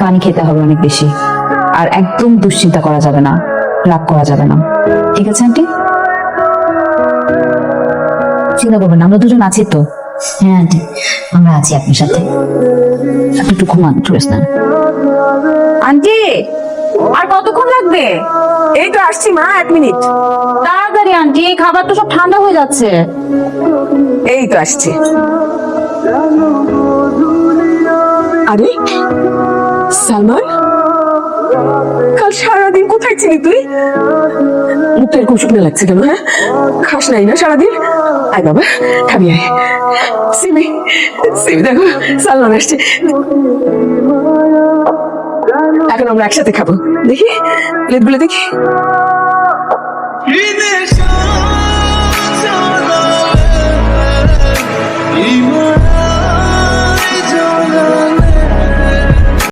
পানি খেতে হবে অনেক বেশি, আর একদম দুশ্চিন্তা করা যাবে না, রাগ করা যাবে না। ঠিক আছে আন্টি? চিন্তা করবেন না, আমরা দুজন আছি তো। হ্যাঁ আন্টি, আমরা আছি আপনার সাথে। আপনি একটু ঘুমান, একটু rest নেন। আন্টি, আর কতক্ষণ লাগবে? এই তো আসছি মা, 1 মিনিট। তাড়াতাড়ি আন্টি, খাবার তো সব ঠান্ডা হয়ে যাচ্ছে। এই তো আসছি। আরে সালমান, কাল সারাদিন কোথায় ছিলি তুই? মুখটা এরকম শুকনো লাগছে কেন? হ্যাঁ, খাস নাই না সারাদিন? আয় বাবা, খাবি আয়। সিমি, সিমি দেখো সালমান আসছে। এখন আমরা একসাথে খাবো। দেখি প্লেটগুলো দেখি।